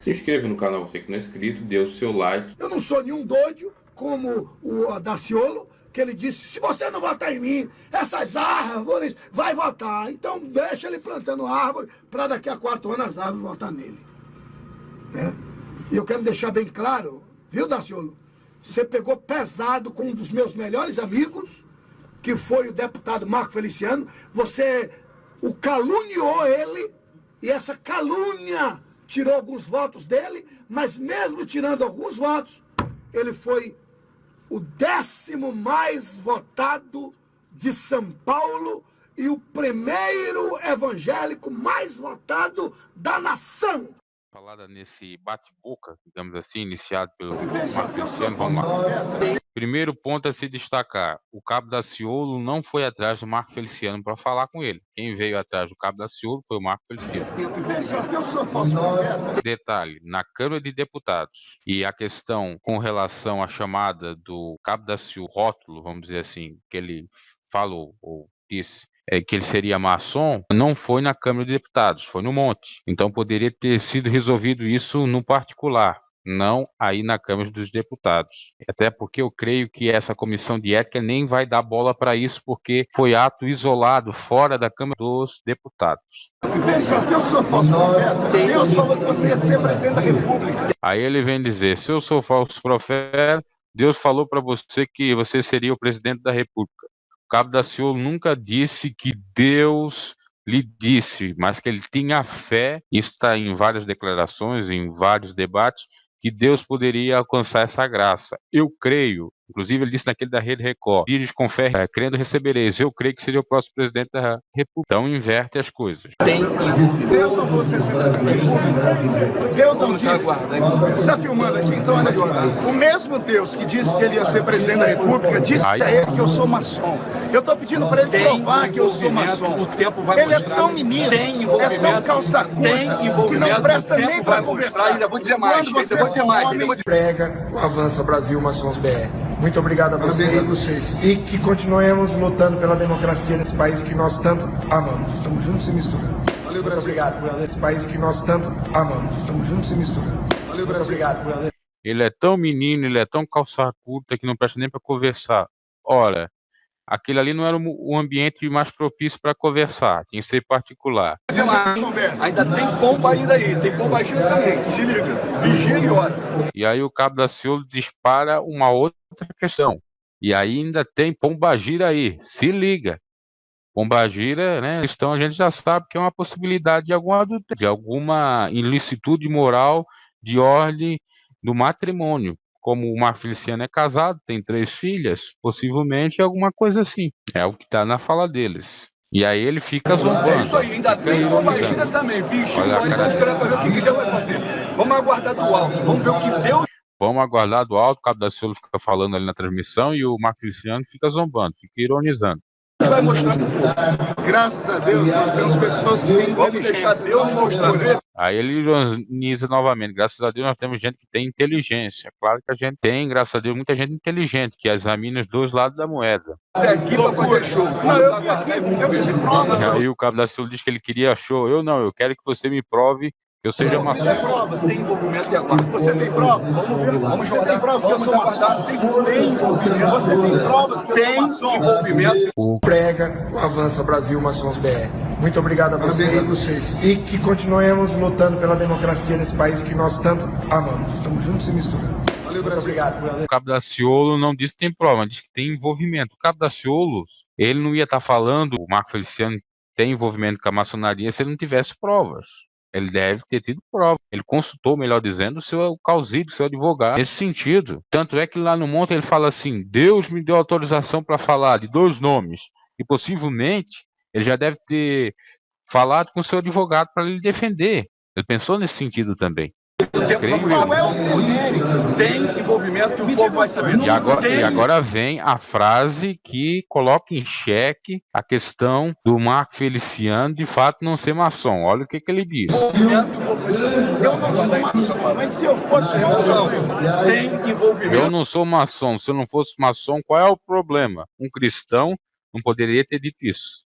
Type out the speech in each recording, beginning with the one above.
Se inscreva no canal, você que não é inscrito, dê o seu like. Eu não sou nenhum doido como o Daciolo, que ele disse, se você não votar em mim, essas árvores vai votar. Então deixa ele plantando árvore para daqui a 4 anos as árvores votar nele. Né? E eu quero deixar bem claro, viu, Daciolo? Você pegou pesado com um dos meus melhores amigos, que foi o deputado Marco Feliciano. Você o caluniou ele, e essa calúnia tirou alguns votos dele, mas mesmo tirando alguns votos, ele foi o 10º mais votado de São Paulo e o primeiro evangélico mais votado da nação. Falada nesse bate-boca, digamos assim, iniciado pelo Marco Feliciano, vamos lá. Primeiro ponto a se destacar, o Cabo Daciolo não foi atrás do Marco Feliciano para falar com ele. Quem veio atrás do Cabo Daciolo foi o Marco Feliciano. Detalhe, na Câmara de Deputados, e a questão com relação à chamada do Cabo Daciolo, rótulo, vamos dizer assim, que ele falou ou disse, que ele seria maçom, não foi na Câmara de Deputados, foi no Monte. Então poderia ter sido resolvido isso no particular, não aí na Câmara dos Deputados. Até porque eu creio que essa comissão de ética nem vai dar bola para isso, porque foi ato isolado, fora da Câmara dos Deputados. Se eu sou falso profeta, Deus falou que você ia ser presidente da República. Aí ele vem dizer, se eu sou falso profeta, Deus falou para você que você seria o presidente da República. Cabo Daciolo nunca disse que Deus lhe disse, mas que ele tinha fé, isso está em várias declarações, em vários debates, que Deus poderia alcançar essa graça. Eu creio, inclusive ele disse naquele da Rede Record, "Pires com fé, crendo recebereis". Eu creio que seria o próximo presidente da República. Então inverte as coisas. Deus não falou que você ia ser presidente da República. Deus não disse. Você está filmando aqui, então olha aqui. O mesmo Deus que disse que ele ia ser presidente da República, disse a ele que eu sou maçom. Eu estou pedindo para ele provar que eu sou maçom. Ele é tão menino, é tão calça curta, que não presta nem para conversar. Ainda vou dizer mais, Prega o Avança Brasil Maçons BR. Muito obrigado a vocês. E que continuemos lutando pela democracia nesse país que nós tanto amamos. Estamos juntos e misturando. Valeu, Brasil. Muito obrigado por esse país que nós tanto amamos. Estamos juntos e misturando. Valeu, Brasil. Muito obrigado por Ele é tão menino, ele é tão calça curta que não presta nem para conversar. Ora, aquele ali não era o ambiente mais propício para conversar, tinha que ser particular. Ainda tem pomba ainda aí, tem pomba gira também, se liga, vigia e ora. E aí o Cabo Daciolo dispara uma outra questão, e aí ainda tem pombagira aí, se liga. Pombagira, né, então a gente já sabe que é uma possibilidade de algum adultério, de alguma ilicitude moral de ordem do matrimônio. Como o Marco Feliciano é casado, tem 3 filhas, possivelmente alguma coisa assim. É o que está na fala deles. E aí ele fica zombando. É isso aí, ainda tem pombagira também, vigia e ora, então esperando para ver o que Deus vai fazer. Vamos aguardar do alto, vamos ver o que Deus... Vamos aguardar do alto, o Cabo Daciolo fica falando ali na transmissão e o Marco Feliciano fica zombando, fica ironizando. vai mostrar pro povo. Graças a Deus, nós temos pessoas que têm Vamos deixar Deus mostrar. Aí ele ironiza novamente, graças a Deus nós temos gente que tem inteligência. Claro que a gente tem, graças a Deus, muita gente inteligente, que examina os 2 lados da moeda. Aqui para fazer show. E aí o Cabo Daciolo diz que ele queria show. Eu não, eu quero que você me prove que eu seja maçom. Tem envolvimento e agora. Você tem prova? Vamos jogar. Você tem provas que eu sou maçom? Tem envolvimento. Você tem provas que eu sou maçom? Tem envolvimento. O Prega, o Avança Brasil Maçons BR. Muito obrigado a vocês. E que continuemos lutando pela democracia nesse país que nós tanto amamos. Estamos juntos e misturando. Valeu, Brasil. Muito obrigado. O Cabo Daciolo não diz que tem prova, diz que tem envolvimento. O Cabo Daciolo, ele não ia estar falando, o Marco Feliciano tem envolvimento com a maçonaria se ele não tivesse provas. Ele deve ter tido prova. Ele consultou, melhor dizendo, o seu causílio, o seu advogado, nesse sentido. Tanto é que lá no monte ele fala assim, Deus me deu autorização para falar de 2 nomes. E possivelmente ele já deve ter falado com o seu advogado para ele defender. Ele pensou nesse sentido também. Qual é o mérito? Tem envolvimento e o povo vai saber. E agora vem a frase que coloca em xeque a questão do Marco Feliciano de fato não ser maçom. Olha o que ele diz. Eu não sou maçom, mas se eu fosse maçom, tem envolvimento. Eu não sou maçom. Se eu não fosse maçom, qual é o problema? Um cristão não poderia ter dito isso.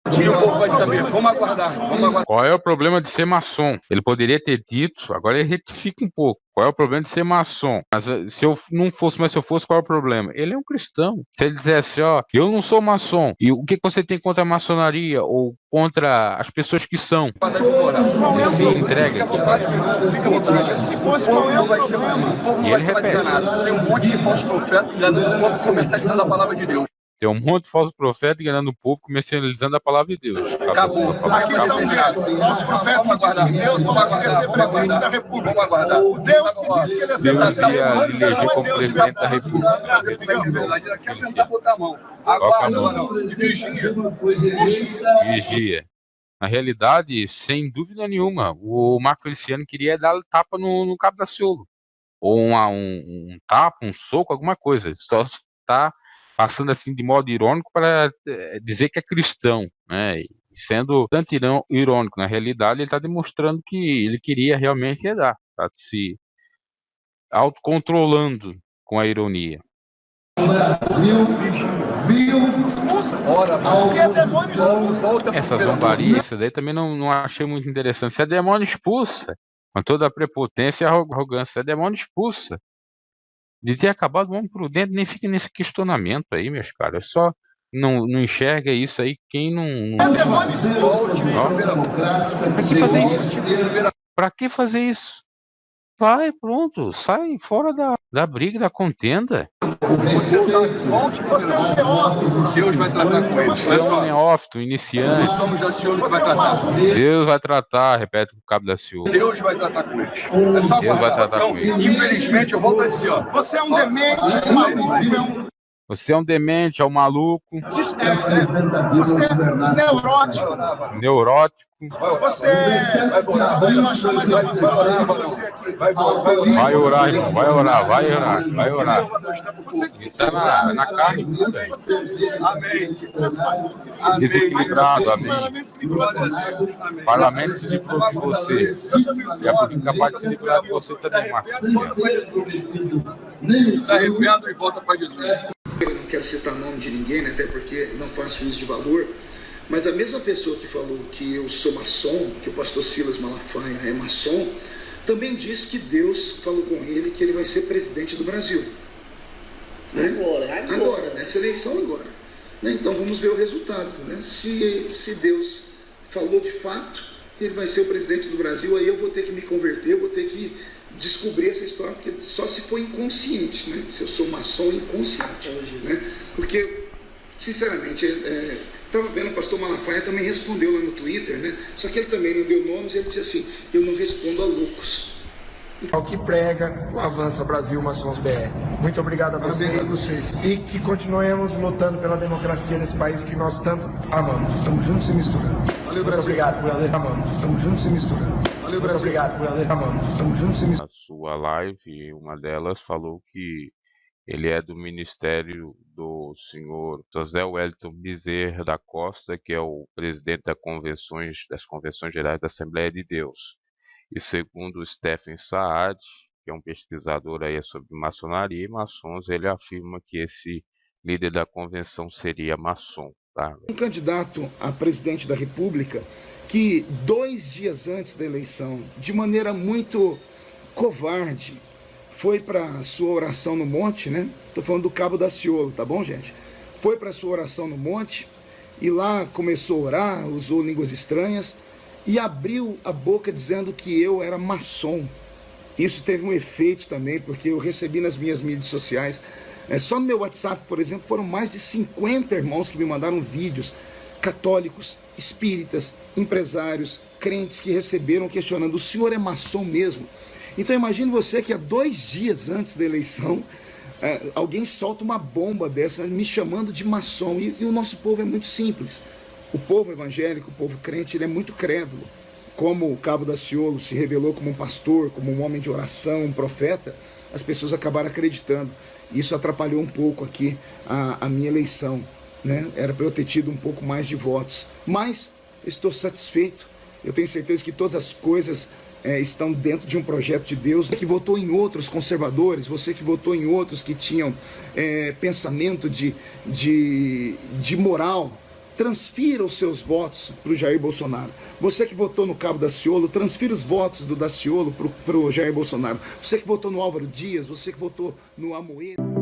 E o povo vai saber. Vamos aguardar. Qual é o problema de ser maçom? Ele poderia ter dito, agora ele retifica um pouco. Qual é o problema de ser maçom? Mas se eu não fosse, mas se eu fosse, qual é o problema? Ele é um cristão. Se ele dissesse, ó, eu não sou maçom, e o que você tem contra a maçonaria ou contra as pessoas que são? Ele se entrega. Fica à vontade. O povo não vai ser mais enganado. Tem um monte de falsos profetas enganando o povo, comercializando a palavra de Deus. Tem um monte de falso profeta enganando o povo, comercializando a palavra de Deus. Acabou. Aqui estão eles. Falso profeta que disse que Deus falou que ia ser presidente da República. Vamos aguardar. O Deus que disse que ele ia ser Deus presidente da ia República eleger não é como Deus de presidente da República. Ele quer tentar botar a mão. Aguarda, não. Vigia. Na realidade, sem dúvida nenhuma, o Marco Feliciano queria dar tapa no Cabo Daciolo. Ou um tapa, um soco, alguma coisa. Só está passando assim de modo irônico para dizer que é cristão, né? E sendo tanto irônico, na realidade ele está demonstrando que ele queria realmente dar, está se autocontrolando com a ironia. Essa zombaria, isso daí também não achei muito interessante. Se é demônio, expulsa. Com toda a prepotência e arrogância, se é demônio, expulsa. De ter acabado o homem prudente, nem fica nesse questionamento aí, meus caras. Só não enxerga isso aí quem não. Pra que fazer isso? Vai, pronto, sai fora da briga, da contenda. Deus vai tratar com ele. Você é um neófito, iniciante. Nós somos Daciolo que vai tratar. Deus vai tratar, repete o Cabo Daciolo. Deus vai tratar com eles. É só Deus vai tratar aguardar. com eles. Infelizmente, eu volto a dizer, ó. Você é um demente, um maluco, Você é um demente, é um maluco, você é neurótico. neurótico. Você vai achar mais avançado você aqui. Vai orar, irmão, vai orar. Você Está na carne pura. Amém. Desequilibrado, amém. Amém. O parlamento se livrou de você. E a política capaz de se livrar de você também, Marcos. Se arrependa e volta para Jesus. Eu não quero citar nome de ninguém, né, até porque não faço uso de valor, mas a mesma pessoa que falou que eu sou maçom, que o pastor Silas Malafaia é maçom, também disse que Deus falou com ele que ele vai ser presidente do Brasil. Né? Agora, nessa eleição agora. Né? Então vamos ver o resultado. Né? Se Deus falou de fato, ele vai ser o presidente do Brasil, aí eu vou ter que me converter, eu vou ter que descobrir essa história, porque só se for inconsciente, né? Se eu sou maçom inconsciente. Né? Porque, sinceramente, estava vendo o pastor Malafaia também respondeu lá no Twitter, né? Só que ele também não deu nomes, ele disse assim, eu não respondo a loucos. Ao que prega o Avança Brasil Maçons BR. Muito obrigado a vocês. E que continuemos lutando pela democracia nesse país que nós tanto amamos. Estamos juntos e misturando. Valeu, Brasil. Muito obrigado, brother. Amamos. Estamos juntos e misturando. Valeu, Brasil. Muito obrigado, brother. Amamos. Estamos juntos e misturando. Na sua live, uma delas falou que ele é do ministério do senhor José Wellington Bezerra da Costa, que é o presidente das Convenções Gerais da Assembleia de Deus. E segundo Stephen Saad, que é um pesquisador aí sobre maçonaria e maçons, ele afirma que esse líder da convenção seria maçom. Tá? Um candidato a presidente da República que 2 dias antes da eleição, de maneira muito covarde, foi para a sua oração no monte, né? Estou falando do Cabo Daciolo, tá bom, gente? Foi para a sua oração no monte e lá começou a orar, usou línguas estranhas, e abriu a boca dizendo que eu era maçom. Isso teve um efeito também, porque eu recebi nas minhas mídias sociais, só no meu WhatsApp, por exemplo, foram mais de 50 irmãos que me mandaram vídeos, católicos, espíritas, empresários, crentes que receberam questionando, o senhor é maçom mesmo? Então imagine você que há 2 dias antes da eleição, alguém solta uma bomba dessa me chamando de maçom, e o nosso povo é muito simples. O povo evangélico, o povo crente, ele é muito crédulo. Como o Cabo Daciolo se revelou como um pastor, como um homem de oração, um profeta, as pessoas acabaram acreditando. Isso atrapalhou um pouco aqui a minha eleição, né? Era para eu ter tido um pouco mais de votos. Mas estou satisfeito. Eu tenho certeza que todas as coisas estão dentro de um projeto de Deus. Você que votou em outros conservadores, você que votou em outros que tinham pensamento de moral, transfira os seus votos para o Jair Bolsonaro. Você que votou no Cabo Daciolo, transfira os votos do Daciolo para o Jair Bolsonaro. Você que votou no Álvaro Dias, você que votou no Amoedo.